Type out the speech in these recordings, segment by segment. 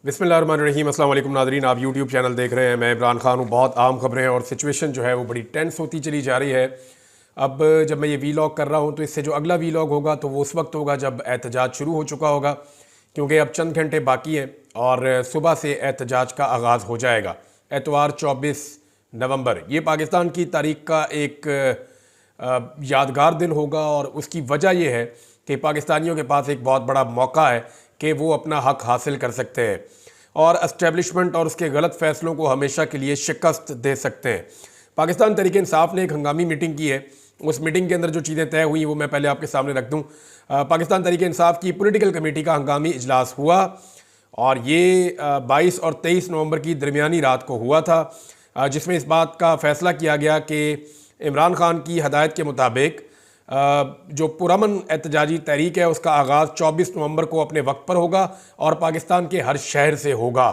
बिस्मिल्लाहिर्रहमानिर्रहीम। अस्सलाम वालेकुम नाज़रीन, आप यूट्यूब चैनल देख रहे हैं। मैं इमरान खान हूँ। बहुत आम खबरें और सिचुएशन जो है वो बड़ी टेंस होती चली जा रही है। अब जब मैं ये वीलॉग कर रहा हूँ तो इससे जो अगला वीलॉग होगा तो वो उस वक्त होगा जब एहतजाज शुरू हो चुका होगा, क्योंकि अब चंद घंटे बाकी हैं और सुबह से एहतजाज का आगाज़ हो जाएगा। एतवार 24 नवंबर ये पाकिस्तान की तारीख का एक यादगार दिन होगा और उसकी वजह यह है कि पाकिस्तानियों के पास एक बहुत बड़ा मौका है कि वो अपना हक हासिल कर सकते हैं और एस्टेब्लिशमेंट और उसके गलत फैसलों को हमेशा के लिए शिकस्त दे सकते हैं। पाकिस्तान तहरीक इंसाफ ने एक हंगामी मीटिंग की है। उस मीटिंग के अंदर जो चीज़ें तय हुई वो मैं पहले आपके सामने रख दूं। पाकिस्तान तहरीक इंसाफ की पॉलिटिकल कमेटी का हंगामी इजलास हुआ और ये 22 और 23 नवंबर की दरमियानी रात को हुआ था, जिसमें इस बात का फैसला किया गया कि इमरान खान की हदायत के मुताबिक जो पुरअमन एहतजाजी तहरीक है उसका आगाज़ 24 नवंबर को अपने वक्त पर होगा और पाकिस्तान के हर शहर से होगा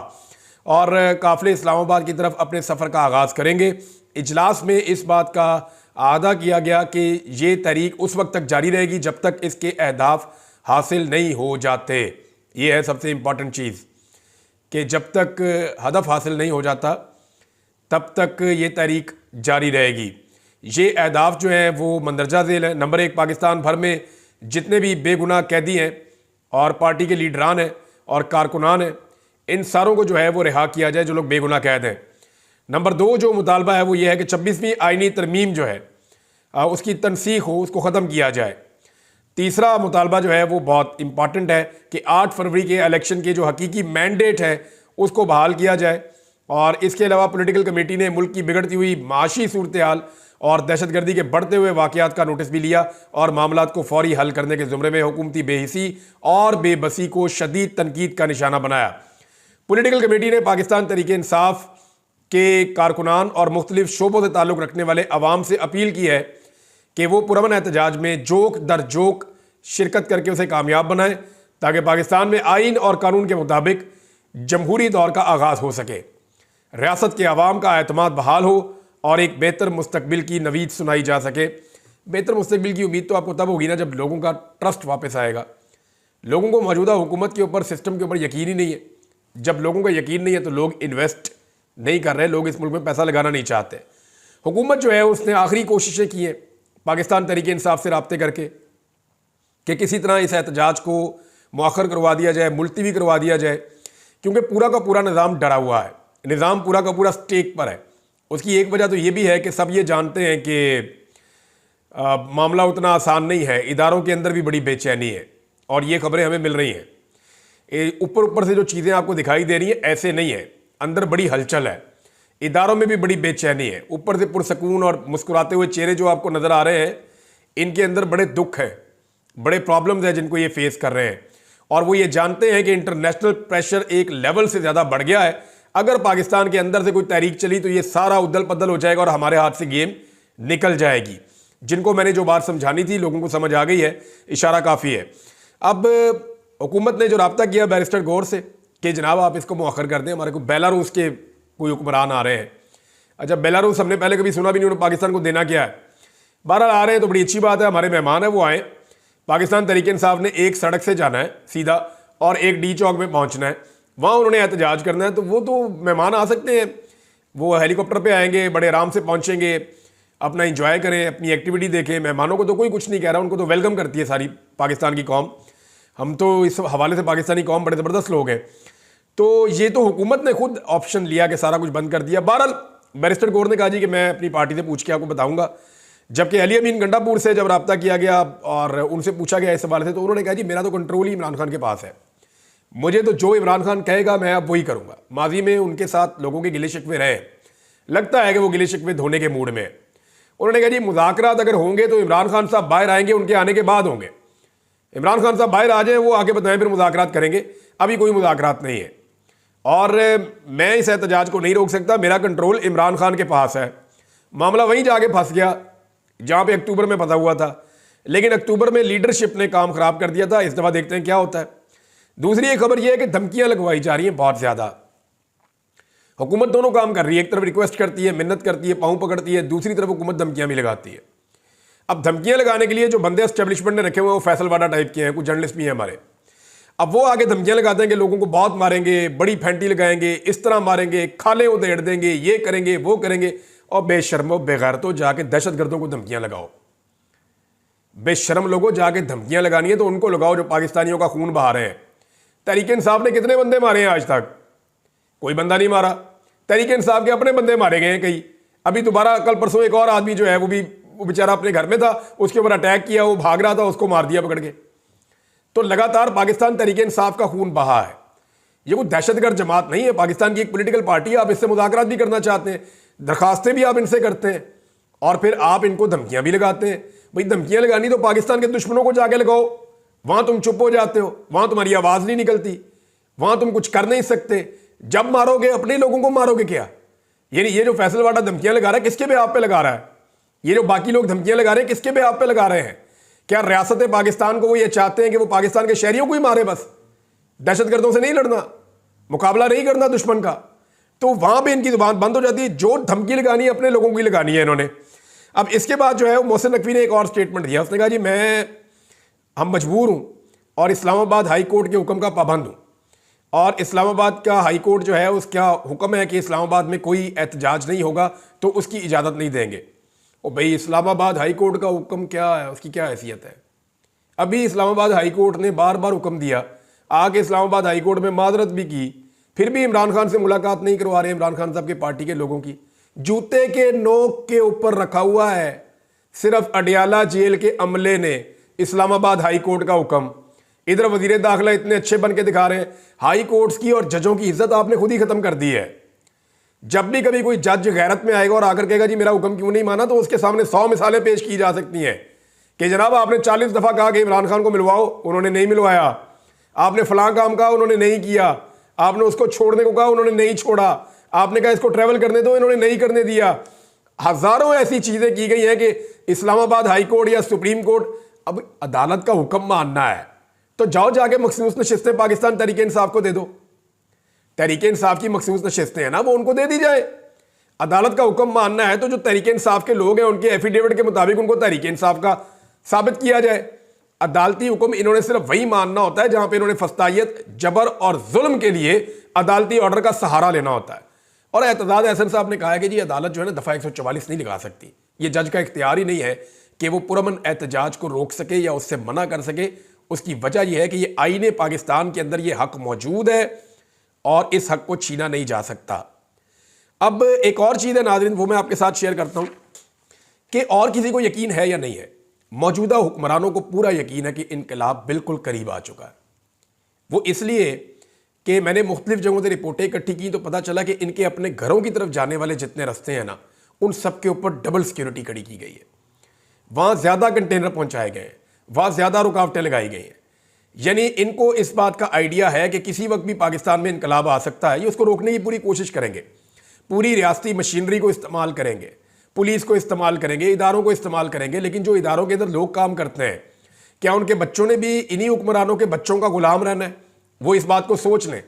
और काफ़िले इस्लामाबाद की तरफ अपने सफ़र का आगाज़ करेंगे। इजलास में इस बात का आदा किया गया कि ये तहरीक उस वक्त तक जारी रहेगी जब तक इसके अहदाफ हासिल नहीं हो जाते। ये है सबसे इम्पॉर्टेंट चीज़ कि जब तक हदफ हासिल नहीं हो जाता तब तक ये तहरीक जारी रहेगी। ये अहदाफ जो हैं वो मंदरजा झेल है। नंबर 1, पाकिस्तान भर में जितने भी बेगुनाह कैदी हैं और पार्टी के लीडरान हैं और कारकुनान हैं, इन सारों को जो है वो रिहा किया जाए जो लोग बेगुनाह कैद हैं। नंबर 2 जो मुतालबा है वो ये है कि 26वीं आईनी तरमीम जो है उसकी तनसीख हो, उसको ख़त्म किया जाए। तीसरा मुतालबा जो है वो बहुत इंपॉर्टेंट है कि 8 फरवरी के इलेक्शन के जो हकीकी मैंडेट है उसको बहाल किया जाए। और इसके अलावा पॉलिटिकल कमेटी ने मुल्क की बिगड़ती हुई माशी सूरत हाल और दहशतगर्दी के बढ़ते हुए वाक़यात का नोटिस भी लिया और मामलात को फौरी हल करने के ज़ुमरे में हुकूमती बेहिसी और बेबसी को शदीद तनकीद का निशाना बनाया। पॉलिटिकल कमेटी ने पाकिस्तान तहरीक इंसाफ के कारकुनान और मुख्तलिफ शोबों से ताल्लुक़ रखने वाले अवाम से अपील की है कि वो पुरअमन एहतजाज में जोक दर जोक शिरकत करके उसे कामयाब बनाएं ताकि पाकिस्तान में आइन और कानून के मुताबिक जमहूरी दौर का आगाज़ हो सके, रियासत के अवाम का एतमाद बहाल हो और एक बेहतर मुस्तकबिल की नवीद सुनाई जा सके। बेहतर मुस्तकबिल की उम्मीद तो आपको तब होगी ना जब लोगों का ट्रस्ट वापस आएगा। लोगों को मौजूदा हुकूमत के ऊपर, सिस्टम के ऊपर यकीन ही नहीं है। जब लोगों का यकीन नहीं है तो लोग इन्वेस्ट नहीं कर रहे, लोग इस मुल्क में पैसा लगाना नहीं चाहते। हुकूमत जो है उसने आखिरी कोशिशें की हैं पाकिस्तान तहरीक इंसाफ से रब्ते करके कि किसी तरह इस एहतजाज को मुअख्खर करवा दिया जाए, मुलतवी करवा दिया जाए, क्योंकि पूरा का पूरा निज़ाम डरा हुआ है। निज़ाम पूरा का पूरा स्टेक पर है। उसकी एक वजह तो ये भी है कि सब ये जानते हैं कि मामला उतना आसान नहीं है। इदारों के अंदर भी बड़ी बेचैनी है और ये खबरें हमें मिल रही हैं। ऊपर ऊपर से जो चीज़ें आपको दिखाई दे रही हैं ऐसे नहीं है, अंदर बड़ी हलचल है। इदारों में भी बड़ी बेचैनी है। ऊपर से पुरसकून और मुस्कुराते हुए चेहरे जो आपको नज़र आ रहे हैं, इनके अंदर बड़े दुख हैं, बड़े प्रॉब्लम्स हैं जिनको ये फेस कर रहे हैं और वो ये जानते हैं कि इंटरनेशनल प्रेशर एक लेवल से ज़्यादा बढ़ गया है। अगर पाकिस्तान के अंदर से कोई तहरीक चली तो ये सारा उदल पदल हो जाएगा और हमारे हाथ से गेम निकल जाएगी। जिनको मैंने जो बात समझानी थी लोगों को समझ आ गई है, इशारा काफ़ी है। अब हुकूमत ने जो रब्ता किया बैरिस्टर गौर से कि जनाब आप इसको मुअख्खर कर दें, हमारे को बेलारूस के कोई हुक्मरान आ रहे हैं। अच्छा, बेलारूस हमने पहले कभी सुना भी नहीं, उन्होंने पाकिस्तान को देना क्या है। बहरहाल आ रहे हैं तो बड़ी अच्छी बात है, हमारे मेहमान हैं वो आए। पाकिस्तान तहरीक इंसाफ ने एक सड़क से जाना है सीधा और एक डी चौक में पहुँचना है, वहाँ उन्होंने एहतजाज करना है। तो वो तो मेहमान आ सकते हैं, वो हेलीकॉप्टर पे आएंगे, बड़े आराम से पहुँचेंगे, अपना इंजॉय करें, अपनी एक्टिविटी देखें। मेहमानों को तो कोई कुछ नहीं कह रहा, उनको तो वेलकम करती है सारी पाकिस्तान की कौम। हम तो इस हवाले से पाकिस्तानी कौम बड़े ज़बरदस्त लोग हैं। तो ये तो हुकूमत ने खुद ऑप्शन लिया कि सारा कुछ बंद कर दिया। बहरहाल बैरिस्टर गौर ने कहा जी कि मैं अपनी पार्टी से पूछ के आपको बताऊँगा। जबकि अली अमीन गंडापुर से जब रब्ता किया गया और उनसे पूछा गया इस हवाले से तो उन्होंने कहा जी मेरा तो कंट्रोल ही इमरान खान के पास है, मुझे तो जो इमरान खान कहेगा मैं अब वही करूंगा। माजी में उनके साथ लोगों के गिले शिकवे रहे, लगता है कि वो गिले शिकवे धोने के मूड में है। उन्होंने कहा जी मुज़ाकरात अगर होंगे तो इमरान खान साहब बाहर आएंगे, उनके आने के बाद होंगे। इमरान खान साहब बाहर आ जाए, वो आगे बताएं, फिर मुज़ाकरात करेंगे। अभी कोई मुज़ाकरात नहीं है और मैं इस एहतजाज को नहीं रोक सकता, मेरा कंट्रोल इमरान खान के पास है। मामला वहीं जाके फंस गया जहाँ पे अक्टूबर में फंसा हुआ था, लेकिन अक्टूबर में लीडरशिप ने काम खराब कर दिया था। इस दफ़ा देखते हैं क्या होता है। दूसरी एक खबर यह है कि धमकियां लगवाई जा रही हैं बहुत ज़्यादा। हुकूमत दोनों काम कर रही है, एक तरफ रिक्वेस्ट करती है, मिन्नत करती है, पाँव पकड़ती है, दूसरी तरफ हुकूमत धमकियां भी लगाती है। अब धमकियां लगाने के लिए जो बंदे एस्टेब्लिशमेंट ने रखे हुए हैं वो फैसल वाडा टाइप के हैं, कुछ जर्नलिस्ट भी हैं हमारे। अब वो आगे धमकियां लगाते हैं कि लोगों को बहुत मारेंगे, बड़ी फैंटी लगाएंगे, इस तरह मारेंगे, खाले उधेड़ देंगे, ये करेंगे वो करेंगे। और बेशर्मो बेगैरतो जाके दहशतगर्दों को धमकियां लगाओ। बेशर्म लोगों, जाके धमकियां लगानी है तो उनको लगाओ जो पाकिस्तानियों का खून बहा रहे हैं। तहरीक इंसाफ ने कितने बंदे मारे हैं आज तक? कोई बंदा नहीं मारा। तहरीक इंसाफ के अपने बंदे मारे गए हैं कई। अभी दोबारा कल परसों एक और आदमी जो है वो बेचारा अपने घर में था, उसके ऊपर अटैक किया, वो भाग रहा था, उसको मार दिया पकड़ के। तो लगातार पाकिस्तान तहरीक इंसाफ का खून बहा है। ये कोई दहशतगर्द जमात नहीं है, पाकिस्तान की एक पॉलिटिकल पार्टी है। आप इससे मुज़ाकरात भी करना चाहते हैं, दरखास्तें भी आप इनसे करते हैं, और फिर आप इनको धमकियां भी लगाते हैं। भाई धमकियां लगानी तो पाकिस्तान के दुश्मनों को जाके लगाओ, वहां तुम चुप हो जाते हो, वहां तुम्हारी आवाज नहीं निकलती, वहां तुम कुछ कर नहीं सकते। जब मारोगे अपने लोगों को मारोगे क्या? यानी ये जो फैसल वाला धमकियां लगा रहा है किसके बेहाव पे लगा रहा है? ये जो बाकी लोग धमकियां लगा रहे हैं किसके बेहाव पे लगा रहे हैं? क्या रियासत पाकिस्तान को वो ये चाहते हैं कि वो पाकिस्तान के शहरियों को ही मारे बस, दहशतगर्दों से नहीं लड़ना, मुकाबला नहीं करना दुश्मन का? तो वहां पे इनकी जुबान बंद हो जाती है। जो धमकी लगानी है अपने लोगों की लगानी है इन्होंने। अब इसके बाद जो है मोहसिन नकवी ने एक और स्टेटमेंट दिया। उसने कहा जी हम मजबूर हूं और इस्लामाबाद हाई कोर्ट के हुक्म का पाबंद हूं, और इस्लामाबाद का हाई कोर्ट जो है उसका हुक्म है कि इस्लामाबाद में कोई एहतजाज नहीं होगा, तो उसकी इजाज़त नहीं देंगे। और भाई इस्लामाबाद हाई कोर्ट का हुक्म क्या है, उसकी क्या हैसियत है? अभी इस्लामाबाद हाई कोर्ट ने बार बार हुक्म दिया, आके इस्लामाबाद हाई कोर्ट में माजरत भी की, फिर भी इमरान खान से मुलाकात नहीं करवा रहे इमरान खान साहब के पार्टी के लोगों की। जूते के नोक के ऊपर रखा हुआ है सिर्फ अडियाला जेल के अमले ने इस्लामाबाद हाई कोर्ट का हुक्म। इधर वजीर दाखिला इतने अच्छे बन के दिखा रहे हैं। हाई कोर्ट्स की और जजों की इज्जत आपने खुद ही खत्म कर दी है। जब भी कभी कोई जज गैरत में आएगा और आकर कहेगा जी मेरा हुक्म क्यों नहीं माना, तो उसके सामने 100 मिसालें पेश की जा सकती हैं कि जनाब आपने 40 दफा कहा कि इमरान खान को मिलवाओ, उन्होंने नहीं मिलवाया। आपने फलां काम कहा, उन्होंने नहीं किया। आपने उसको छोड़ने को कहा, उन्होंने नहीं छोड़ा। आपने कहा इसको ट्रैवल करने दो, इन्होंने नहीं करने दिया। हजारों ऐसी चीजें की गई हैं कि इस्लामाबाद हाई कोर्ट या सुप्रीम कोर्ट, अब अदालत का हुक्म मानना है तो जाओ जाके मखसूस नशिस्तें पाकिस्तान तहरीक इंसाफ को दे दो। तहरीक इंसाफ की मखसूस नशिस्तें हैं ना, वो उनको दे दी जाए। अदालत का हुक्म मानना है तो जो तहरीक इंसाफ के लोग हैं उनके एफिडेविट के मुताबिक उनको तहरीक इंसाफ का साबित किया जाए। अदालती हुक्म इन्होंने सिर्फ वही मानना होता है जहां पे इन्होंने फस्तायत, जबर और जुल्म के लिए अदालती ऑर्डर का सहारा लेना होता है। और एतजाज अहसन साहब ने कहा है कि जी अदालत जो है ना दफा 144 नहीं लगा सकती, ये जज का इख्तियार ही नहीं है कि वो पुरअमन एहतजाज को रोक सके या उससे मना कर सके। उसकी वजह यह है कि ये आईने पाकिस्तान के अंदर ये हक मौजूद है और इस हक को छीना नहीं जा सकता। अब एक और चीज़ है नाज़रीन, वो मैं आपके साथ शेयर करता हूं कि और किसी को यकीन है या नहीं है, मौजूदा हुक्मरानों को पूरा यकीन है कि इनकलाब बिल्कुल करीब आ चुका है। वो इसलिए कि मैंने मुख्तलिफ जगहों से रिपोर्टें इकट्ठी की तो पता चला कि इनके अपने घरों की तरफ जाने वाले जितने रास्ते हैं ना, उन सब के ऊपर डबल सिक्योरिटी खड़ी की गई है। वहां ज्यादा कंटेनर पहुंचाए गए हैं, वहां ज्यादा रुकावटें लगाई गई हैं। यानी इनको इस बात का आइडिया है कि किसी वक्त भी पाकिस्तान में इनकलाब आ सकता है। ये उसको रोकने की पूरी कोशिश करेंगे, पूरी रियासती मशीनरी को इस्तेमाल करेंगे, पुलिस को इस्तेमाल करेंगे, इदारों को इस्तेमाल करेंगे। लेकिन जो इदारों के अंदर लोग काम करते हैं, क्या उनके बच्चों ने भी इन्हीं हुक्मरानों के बच्चों का गुलाम रहना है? वो इस बात को सोच लें।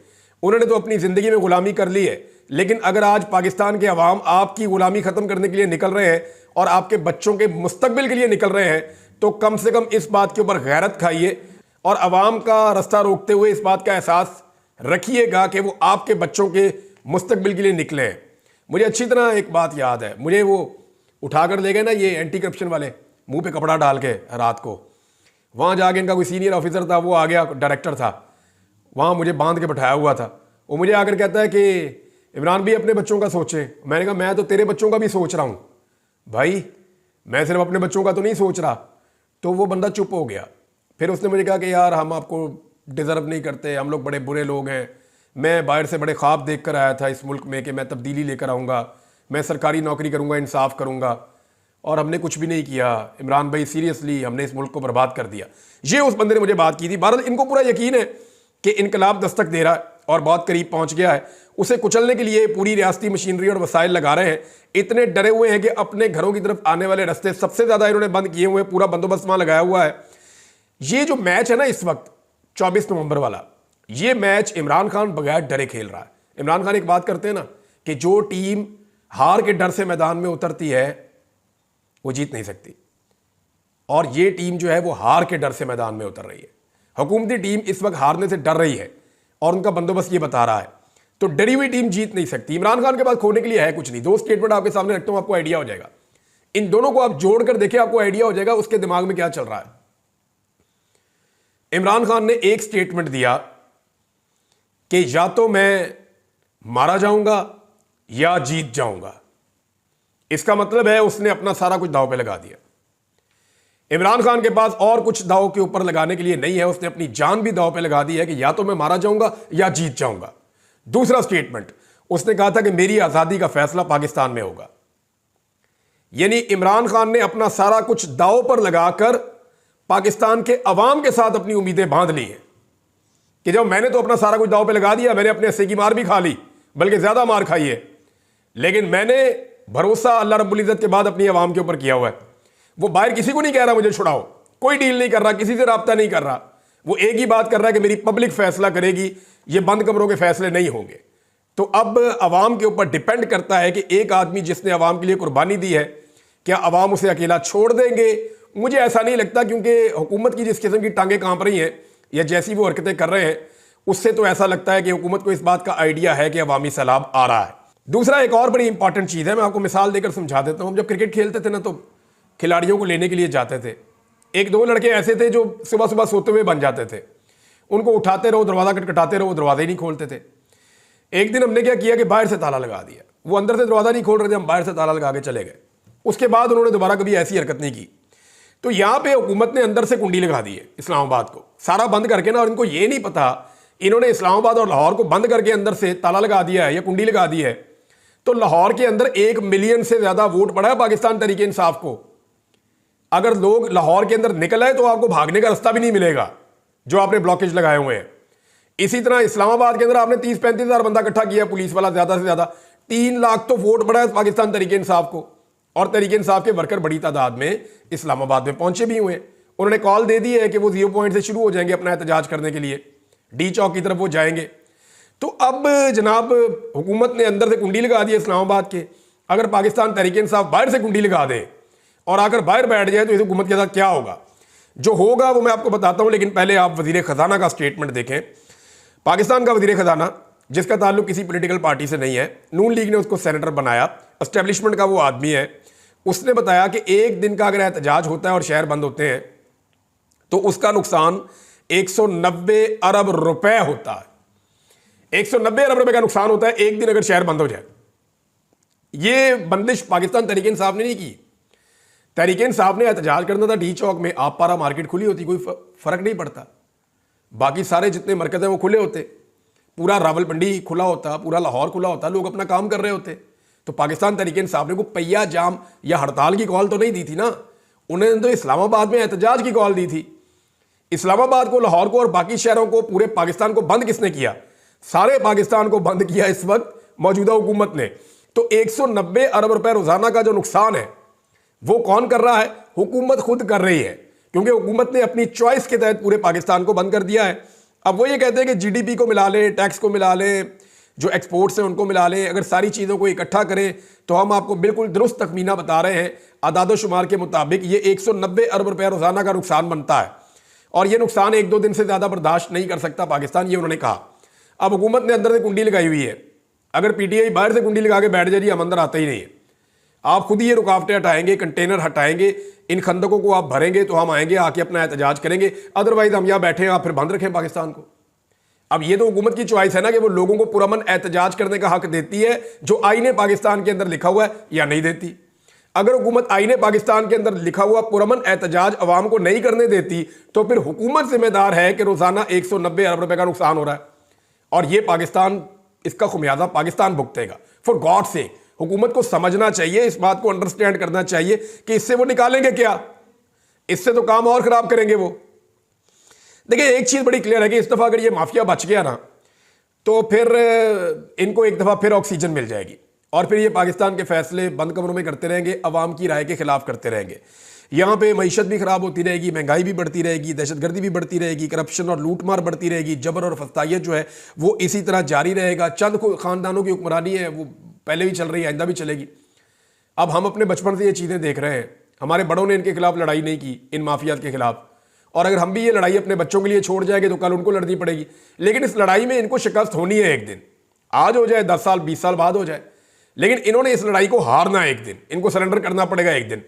उन्होंने तो अपनी जिंदगी में गुलामी कर ली है, लेकिन अगर आज पाकिस्तान के अवाम आपकी गुलामी खत्म करने के लिए निकल रहे हैं और आपके बच्चों के मुस्तकबिल के लिए निकल रहे हैं, तो कम से कम इस बात के ऊपर गैरत खाइए और अवाम का रास्ता रोकते हुए इस बात का एहसास रखिएगा कि वो आपके बच्चों के मुस्तकबिल के लिए निकले हैं। मुझे अच्छी तरह एक बात याद है, मुझे वो उठाकर ले गए ना ये एंटी करप्शन वाले, मुंह पे कपड़ा डाल के रात को। वहाँ जाके इनका कोई सीनियर ऑफिसर था, वो आ गया, डायरेक्टर था, वहाँ मुझे बांध के बैठाया हुआ था। वो मुझे आकर कहता है कि इमरान भी अपने बच्चों का सोचें। मैंने कहा मैं तो तेरे बच्चों का भी सोच रहा हूँ भाई, मैं सिर्फ अपने बच्चों का तो नहीं सोच रहा। तो वो बंदा चुप हो गया। फिर उसने मुझे कहा कि यार हम आपको डिज़र्व नहीं करते, हम लोग बड़े बुरे लोग हैं। मैं बाहर से बड़े ख्वाब देख कर आया था इस मुल्क में कि मैं तब्दीली लेकर आऊँगा, मैं सरकारी नौकरी करूँगा, इंसाफ करूँगा, और हमने कुछ भी नहीं किया। इमरान भाई सीरियसली हमने इस मुल्क को बर्बाद कर दिया। ये उस बंदे ने मुझे बात की थी। बहरहाल इनको पूरा यकीन है कि इनकलाब दस्तक दे रहा है और बहुत करीब पहुंच गया है। उसे कुचलने के लिए पूरी रियासती मशीनरी और वसाइल लगा रहे हैं। इतने डरे हुए हैं कि अपने घरों की तरफ आने वाले रास्ते सबसे ज़्यादा इन्होंने बंद किए हुए हैं, पूरा बंदोबस्त वहाँ लगाया हुआ है। ये जो मैच है ना इस वक्त 24 नवंबर वाला, ये मैच इमरान खान बगैर डरे खेल रहा है। इमरान खान एक बात करते हैं ना कि जो टीम हार के डर से मैदान में उतरती है वो जीत नहीं सकती, और ये टीम जो है वो हार के डर से मैदान में उतर रही है। हुकूमती टीम इस वक्त हारने से डर रही है और उनका बंदोबस्त ये बता रहा है। तो डरी हुई टीम जीत नहीं सकती। इमरान खान के पास खोने के लिए है कुछ नहीं। दो स्टेटमेंट आपके सामने रखता हूं, आपको आइडिया हो जाएगा। इन दोनों को आप जोड़कर देखें, आपको आइडिया हो जाएगा उसके दिमाग में क्या चल रहा है। इमरान खान ने एक स्टेटमेंट दिया कि या तो मैं मारा जाऊंगा या जीत जाऊंगा। इसका मतलब है उसने अपना सारा कुछ दांव पे लगा दिया। इमरान खान के पास और कुछ दांव के ऊपर लगाने के लिए नहीं है। उसने अपनी जान भी दांव पे लगा दी है कि या तो मैं मारा जाऊंगा या जीत जाऊंगा। दूसरा स्टेटमेंट उसने कहा था कि मेरी आजादी का फैसला पाकिस्तान में होगा। यानी इमरान खान ने अपना सारा कुछ दांव पर लगाकर पाकिस्तान के अवाम के साथ अपनी उम्मीदें बांध ली हैं कि जब मैंने तो अपना सारा कुछ दांव पे लगा दिया, मैंने अपने हिस्से की मार भी खा ली, बल्कि ज्यादा मार खाई है, लेकिन मैंने भरोसा अल्लाह रब्बुल इज्जत के बाद अपनी अवाम के ऊपर किया हुआ है। वो बाहर किसी को नहीं कह रहा मुझे छुड़ाओ, कोई डील नहीं कर रहा, किसी से रब्ता नहीं कर रहा। वो एक ही बात कर रहा है कि मेरी पब्लिक फैसला करेगी, ये बंद कमरों के फैसले नहीं होंगे। तो अब अवाम के ऊपर डिपेंड करता है कि एक आदमी जिसने अवाम के लिए कुर्बानी दी है, क्या अवाम उसे अकेला छोड़ देंगे? मुझे ऐसा नहीं लगता, क्योंकि हुकूमत की जिस किस्म की टांगें कांप रही हैं या जैसी वो हरकतें कर रहे हैं, उससे तो ऐसा लगता है कि हुकूमत को इस बात का आइडिया है कि अवामी सैलाब आ रहा है। दूसरा एक और बड़ी इंपॉर्टेंट चीज़ है, मैं आपको मिसाल देकर समझा देता हूँ। हम जब क्रिकेट खेलते थे ना, तो खिलाड़ियों को लेने के लिए जाते थे। एक दो लड़के ऐसे थे जो सुबह सुबह सोते हुए बन जाते थे। उनको उठाते रहो, दरवाज़ा खटखटाते रहो, वो दरवाज़ा ही नहीं खोलते थे। एक दिन हमने क्या किया कि बाहर से ताला लगा दिया। वो अंदर से दरवाज़ा नहीं खोल रहे थे, हम बाहर से ताला लगा के चले गए। उसके बाद उन्होंने दोबारा कभी ऐसी हरकत नहीं की। तो यहाँ पे हुकूमत ने अंदर से कुंडी लगा दी है इस्लामाबाद को, सारा बंद करके ना। और इनको ये नहीं पता, इन्होंने इस्लामाबाद और लाहौर को बंद करके अंदर से ताला लगा दिया है या कुंडी लगा दी है। तो लाहौर के अंदर 1 मिलियन से ज्यादा वोट पड़ा है पाकिस्तान तरीके इंसाफ को। अगर लोग लाहौर के अंदर निकल आए तो आपको भागने का रास्ता भी नहीं मिलेगा, जो आपने ब्लॉकेज लगाए हुए हैं। इसी तरह इस्लामाबाद के अंदर आपने 30-35 हज़ार बंदा इकट्ठा किया, पुलिस वाला ज्यादा से ज्यादा। 3 लाख तो वोट पड़ा है पाकिस्तान तरीके इंसाफ को। और तरीके इंसाफ के वर्कर बड़ी तादाद में इस्लामाबाद में पहुंचे भी हुए। उन्होंने कॉल दे दी है कि वो 0 पॉइंट से शुरू हो जाएंगे अपना एहतजाज करने के लिए, डी चौक की तरफ वो जाएंगे। तो अब जनाब हुकूमत ने अंदर से कुंडी लगा दी इस्लामाबाद के। अगर पाकिस्तान तरीके इंसाफ बाहर से कुंडी लगा दे और आकर बाहर बैठ जाए तो इस हुकूमत के साथ क्या होगा? जो होगा वो मैं आपको बताता हूं, लेकिन पहले आप वजीर खजाना का स्टेटमेंट देखें। पाकिस्तान का वजीर खजाना, जिसका ताल्लुक किसी पॉलिटिकल पार्टी से नहीं है, नून लीग ने उसको सेनेटर बनाया, एस्टेब्लिशमेंट का वो आदमी है। उसने बताया कि एक दिन का अगर एहतजाज होता है और शहर बंद होते हैं तो उसका नुकसान 190 अरब रुपए होता है। 190 अरब रुपए का नुकसान होता है एक दिन अगर शहर बंद हो जाए। ये बंदिश पाकिस्तान तहरीक इंसाफ ने नहीं की। तहरीक इंसाफ ने एहतजाज करना था डी चौक में, आप पारा मार्केट खुली होती, कोई फर्क नहीं पड़ता। बाकी सारे जितने मरकज हैं वो खुले होते, पूरा रावलपिंडी खुला होता, पूरा लाहौर खुला होता, लोग अपना काम कर रहे होते। तो पाकिस्तान तहरीक इंसाफ ने को पहिया जाम या हड़ताल की कॉल तो नहीं दी थी ना, उन्होंने तो इस्लामाबाद में एहतजाज की कॉल दी थी। इस्लामाबाद को, लाहौर को और बाकी शहरों को, पूरे पाकिस्तान को बंद किसने किया? सारे पाकिस्तान को बंद किया इस वक्त मौजूदा हुकूमत ने। तो 190 अरब रुपए रोजाना का जो नुकसान है वो कौन कर रहा है? हुकूमत खुद कर रही है, क्योंकि हुकूमत ने अपनी चॉइस के तहत पूरे पाकिस्तान को बंद कर दिया है। अब वो ये कहते हैं कि जीडीपी को मिला लें, टैक्स को मिला लें, जो एक्सपोर्ट्स हैं उनको मिला लें, अगर सारी चीज़ों को इकट्ठा करें तो हम आपको बिल्कुल दुरुस्त तखमीना बता रहे हैं। आदाद शुमार के मुताबिक ये 190 अरब रुपए रोजाना का नुकसान बनता है और ये नुकसान 1-2 दिन से ज़्यादा बर्दाश्त नहीं कर सकता पाकिस्तान, ये उन्होंने कहा। अब हुकूमत ने अंदर से कुंडी लगाई हुई है। अगर पीटीआई बाहर से कुंडी लगा के बैठ जाए, हम अंदर आते ही नहीं है, आप खुद ही ये रुकावटें हटाएंगे, कंटेनर हटाएंगे, इन खंदकों को आप भरेंगे तो हम आएंगे, आके अपना एहतजाज करेंगे। अदरवाइज हम यहाँ बैठे हैं, आप फिर बंद रखें पाकिस्तान को। अब ये तो हुकूमत की चॉइस है ना कि वो लोगों को पुरअमन एहतजाज करने का हक देती है जो आईने पाकिस्तान के अंदर लिखा हुआ है, या नहीं देती। अगर हुकूमत आईने पाकिस्तान के अंदर लिखा हुआ पुरअमन एहतजाज अवाम को नहीं करने देती तो फिर हुकूमत जिम्मेदार है कि रोजाना 190 अरब रुपए का नुकसान हो रहा है और ये पाकिस्तान, इसका खुमियाजा पाकिस्तान भुगतेगा। फॉर गॉड से हुकूमत को समझना चाहिए, इस बात को अंडरस्टैंड करना चाहिए कि इससे वो निकालेंगे क्या, इससे तो काम और खराब करेंगे वो। देखिए एक चीज बड़ी क्लियर है कि इस दफा अगर ये माफिया बच गया ना तो फिर इनको एक दफा फिर ऑक्सीजन मिल जाएगी और फिर ये पाकिस्तान के फैसले बंद कमरों में करते रहेंगे, अवाम की राय के खिलाफ करते रहेंगे। यहाँ पे मईशत भी खराब होती रहेगी, महंगाई भी बढ़ती रहेगी, दहशतगर्दी भी बढ़ती रहेगी, करप्शन और लूटमार बढ़ती रहेगी, जबर और फस्तायत जो है वो इसी तरह जारी रहेगा। चंद खानदानों की हुक्मरानी है, वो पहले भी चल रही है, आइंदा भी चलेगी। अब हम अपने बचपन से ये चीज़ें देख रहे हैं, हमारे बड़ों ने इनके खिलाफ लड़ाई नहीं की, इन माफियात के खिलाफ, और अगर हम भी ये लड़ाई अपने बच्चों के लिए छोड़ जाएंगे तो कल उनको लड़नी पड़ेगी। लेकिन इस लड़ाई में इनको शिकस्त होनी है एक दिन, आज हो जाए 10 साल 20 साल बाद हो जाए, लेकिन इन्होंने इस लड़ाई को हारना है एक दिन, इनको सरेंडर करना पड़ेगा एक दिन।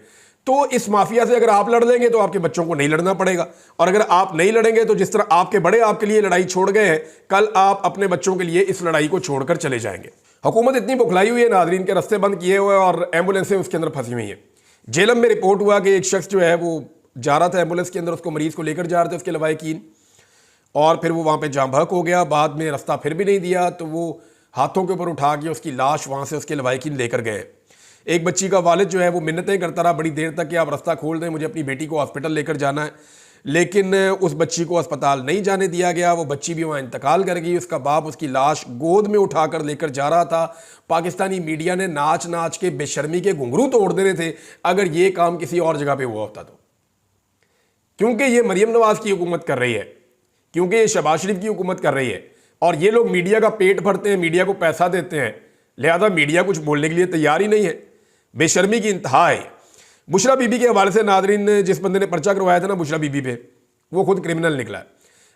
तो इस माफिया से अगर आप लड़ लेंगे तो आपके बच्चों को नहीं लड़ना पड़ेगा, और अगर आप नहीं लड़ेंगे तो जिस तरह आपके बड़े आपके लिए लड़ाई छोड़ गए हैं, कल आप अपने बच्चों के लिए इस लड़ाई को छोड़कर चले जाएंगे। हुकूमत इतनी बुखलाई हुई है नाजरीन के रास्ते बंद किए हुए और एम्बुलेंसें उसके अंदर फंसी हुई हैं। जेलम में रिपोर्ट हुआ कि एक शख्स जो है वो जा रहा था एम्बुलेंस के अंदर, उसको मरीज को लेकर जा रहे थे उसके लवाहिकीन, और फिर वो वहाँ पे जाम बहक हो गया। बाद में रास्ता फिर भी नहीं दिया तो वो हाथों के ऊपर उठा के उसकी लाश वहाँ से उसके लवाहिकीन लेकर गए। एक बच्ची का वालिद जो है वो मिन्नतें करता रहा बड़ी देर तक कि आप रास्ता खोल दें, मुझे अपनी बेटी को हॉस्पिटल लेकर जाना है, लेकिन उस बच्ची को अस्पताल नहीं जाने दिया गया। वो बच्ची भी वहाँ इंतकाल कर गई। उसका बाप उसकी लाश गोद में उठाकर लेकर जा रहा था। पाकिस्तानी मीडिया ने नाच नाच के बेशर्मी के घुंघरू तोड़ देने थे अगर ये काम किसी और जगह पे हुआ होता तो, क्योंकि ये मरियम नवाज की हुकूमत कर रही है, क्योंकि ये शहबाज शरीफ की हुकूमत कर रही है, और ये लोग मीडिया का पेट भरते हैं, मीडिया को पैसा देते हैं, लिहाजा मीडिया कुछ बोलने के लिए तैयार ही नहीं है। बेशर्मी की इंतहा है। बुशरा बीबी के हवाले से नाजरीन, जिस बंदे ने पर्चा करवाया था ना बुशरा बीबी पे, वो खुद क्रिमिनल निकला है।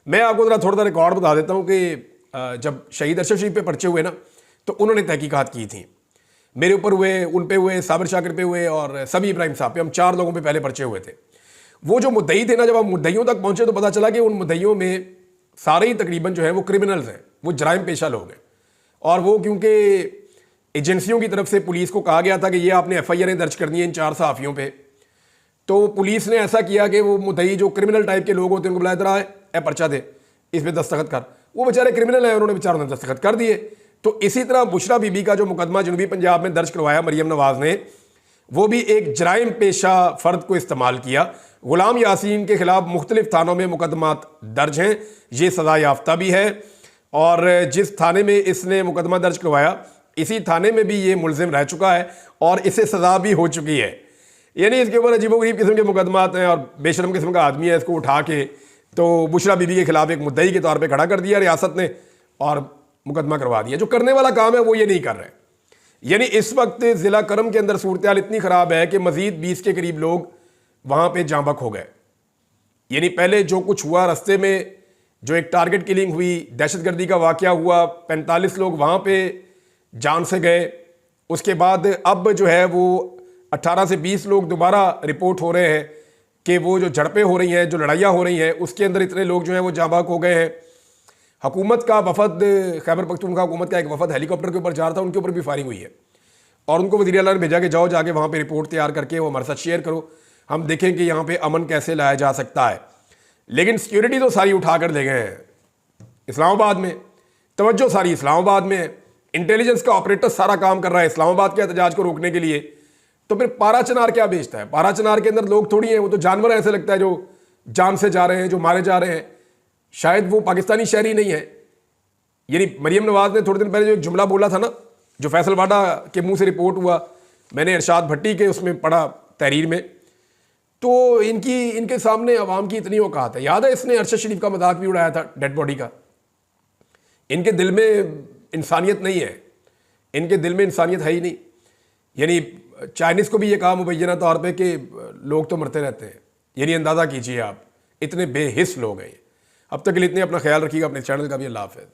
मैं आपको जरा थोड़ा सा रिकॉर्ड बता देता हूँ कि जब शहीद अरशद शरीफ पे पर्चे हुए ना तो उन्होंने तहकीकात की थी, मेरे ऊपर हुए, उन पे हुए, साबिर शाकिर पे हुए और सभी इब्राहिम साहब पे, हम 4 लोगों पे पहले पर्चे हुए थे। वो जो मुद्दई थे ना, जब हम मुद्दइयों तक पहुंचे तो पता चला कि उन मुद्दइयों में सारे ही तकरीबन जो है वो क्रिमिनल्स हैं, वो जराइम पेशा लोग हैं। और वो क्योंकि एजेंसियों की तरफ से पुलिस को कहा गया था कि ये आपने FIR दर्ज करनी है इन 4 सहाफ़ियों पे, तो पुलिस ने ऐसा किया कि वो मुद्दई जो क्रिमिनल टाइप के लोग होते हैं उनको बुलाया, तरह है पर्चा दे, इस पर दस्तखत कर। वो बेचारे क्रिमिनल हैं, उन्होंने बेचारों ने दस्तखत कर दिए। तो इसी तरह बुशरा बीबी का जो मुकदमा जनूबी पंजाब में दर्ज करवाया मरियम नवाज ने, वो भी एक जराइम पेशा फ़र्द को इस्तेमाल किया। गुलाम यासीन के खिलाफ मुख्तलिफ थानों में मुकदमात दर्ज हैं, ये सज़ा याफ्ता भी है, और जिस थाने में इसने मुकदमा दर्ज करवाया इसी थाने में भी ये मुलजिम रह चुका है और इसे सज़ा भी हो चुकी है। यानी इसके ऊपर अजीबोगरीब किस्म के मुकदमात हैं और बेशरम किस्म का आदमी है, इसको उठा के तो बुशरा बीबी के खिलाफ एक मुद्दई के तौर पे खड़ा कर दिया रियासत ने और मुकदमा करवा दिया। जो करने वाला काम है वो ये नहीं कर रहे। यानी इस वक्त ज़िला करम के अंदर सूरत हाल इतनी ख़राब है कि मज़ीद 20 के करीब लोग वहाँ पर जांबक हो गए। यानी पहले जो कुछ हुआ रास्ते में, जो एक टारगेट किलिंग हुई, दहशतगर्दी का वाक़या हुआ, 45 लोग वहाँ पर जान से गए। उसके बाद अब जो है वो 18 से 20 लोग दोबारा रिपोर्ट हो रहे हैं कि वो जो झड़पें हो रही हैं, जो लड़ाइयाँ हो रही हैं, उसके अंदर इतने लोग जो हैं वो जाँ बाक हो गए हैं। हुकूमत का वफद, खैबर पख्तूनख्वा हुकूमत का एक वफद हेलीकॉप्टर के ऊपर जा रहा था, उनके ऊपर भी फायरिंग हुई है और उनको वज़ीर आला ने भेजा कि जाओ जाके वहाँ पे रिपोर्ट तैयार करके वो हमारे साथ शेयर करो, हम देखें कि यहाँ पे अमन कैसे लाया जा सकता है। लेकिन सिक्योरिटी तो सारी उठा कर ले गए हैं इस्लामाबाद में, तवज्जो सारी इस्लामाबाद में है, इंटेलिजेंस का ऑपरेटर सारा काम कर रहा है इस्लामाबाद के एहतजाज को रोकने के लिए। तो फिर पारा चनार क्या बेचता है? पारा चनार के अंदर लोग थोड़ी हैं, वो तो जानवर ऐसे लगता है जो जान से जा रहे हैं, जो मारे जा रहे हैं। शायद वो पाकिस्तानी शहरी नहीं है। यानी मरियम नवाज ने थोड़े दिन पहले जो एक जुमला बोला था ना, जो फैसल वाडा के मुंह से रिपोर्ट हुआ, मैंने इरशाद भट्टी के उसमें पढ़ा तहरीर में, तो इनके सामने अवाम की इतनी औकात है। याद है इसने अरशद शरीफ का मजाक भी उड़ाया था, डेड बॉडी का। इनके दिल में इंसानियत नहीं है, इनके दिल में इंसानियत है ही नहीं। यानी चाइनीज़ को भी ये कहा मुबैना तौर पे कि लोग तो मरते रहते हैं। यानी अंदाज़ा कीजिए आप, इतने बेहिस लोग हैं। अब तक के लिए इतने, अपना ख्याल रखिएगा, अपने चैनल का भी। अल्लाह हाफ़िज़।